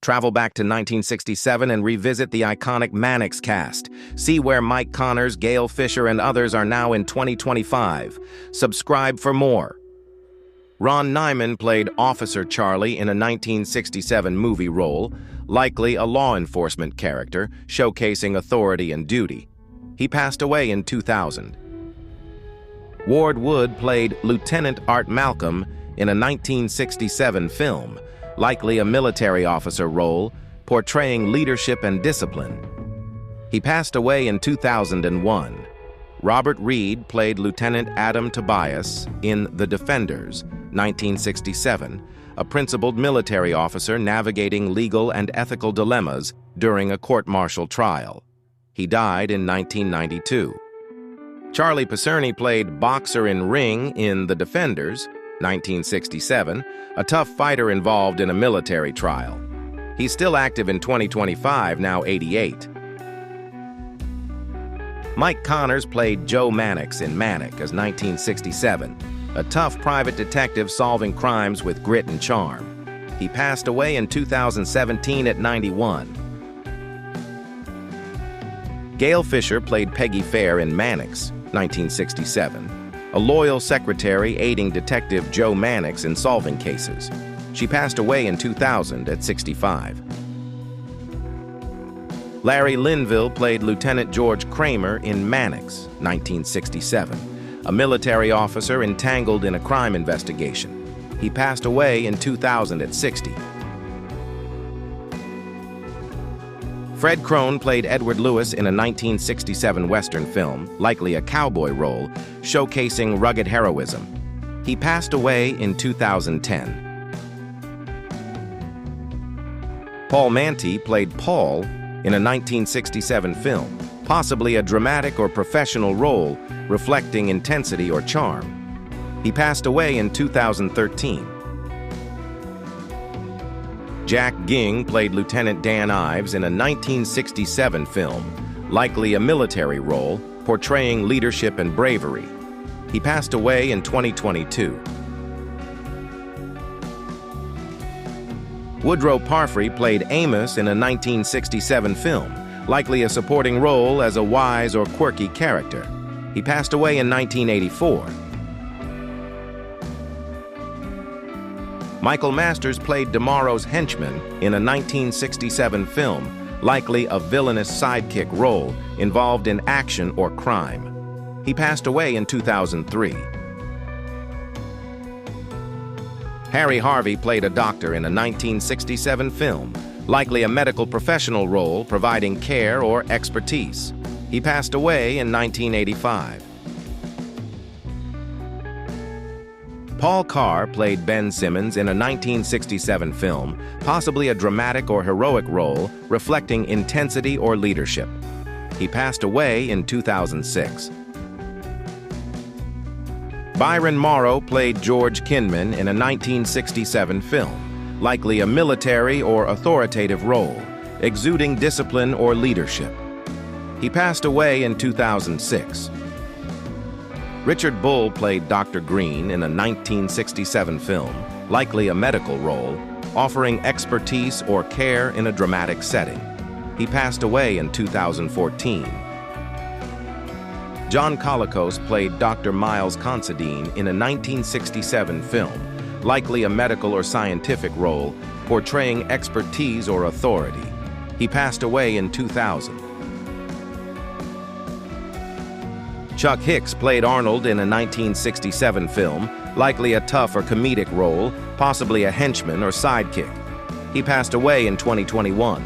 Travel back to 1967 and revisit the iconic Mannix cast. See where Mike Connors, Gail Fisher, and others are now in 2025. Subscribe for more. Ron Nyman played Officer Charlie in a 1967 movie role, likely a law enforcement character, showcasing authority and duty. He passed away in 2000. Ward Wood played Lieutenant Art Malcolm in a 1967 film, likely a military officer role, portraying leadership and discipline. He passed away in 2001. Robert Reed played Lieutenant Adam Tobias in The Defenders, 1967, a principled military officer navigating legal and ethical dilemmas during a court-martial trial. He died in 1992. Charlie Picerni played Boxer in Ring in The Defenders, 1967, a tough fighter involved in a military trial. He's still active in 2025, now 88. Mike Connors played Joe Mannix in Mannix as 1967, a tough private detective solving crimes with grit and charm. He passed away in 2017 at 91. Gail Fisher played Peggy Fair in Mannix, 1967, a loyal secretary aiding Detective Joe Mannix in solving cases. She passed away in 2000 at 65. Larry Linville played Lieutenant George Kramer in Mannix, 1967, a military officer entangled in a crime investigation. He passed away in 2000 at 60. Fred Crone played Edward Lewis in a 1967 Western film, likely a cowboy role, showcasing rugged heroism. He passed away in 2010. Paul Manti played Paul in a 1967 film, possibly a dramatic or professional role reflecting intensity or charm. He passed away in 2013. Jack Ging played Lieutenant Dan Ives in a 1967 film, likely a military role, portraying leadership and bravery. He passed away in 2022. Woodrow Parfrey played Amos in a 1967 film, likely a supporting role as a wise or quirky character. He passed away in 1984. Michael Masters played DeMauro's henchman in a 1967 film, likely a villainous sidekick role involved in action or crime. He passed away in 2003. Harry Harvey played a doctor in a 1967 film, likely a medical professional role providing care or expertise. He passed away in 1985. Paul Carr played Ben Simmons in a 1967 film, possibly a dramatic or heroic role reflecting intensity or leadership. He passed away in 2006. Byron Morrow played George Kinman in a 1967 film, likely a military or authoritative role, exuding discipline or leadership. He passed away in 2006. Richard Bull played Dr. Green in a 1967 film, likely a medical role, offering expertise or care in a dramatic setting. He passed away in 2014. John Colicos played Dr. Miles Considine in a 1967 film, likely a medical or scientific role, portraying expertise or authority. He passed away in 2000. Chuck Hicks played Arnold in a 1967 film, likely a tough or comedic role, possibly a henchman or sidekick. He passed away in 2021.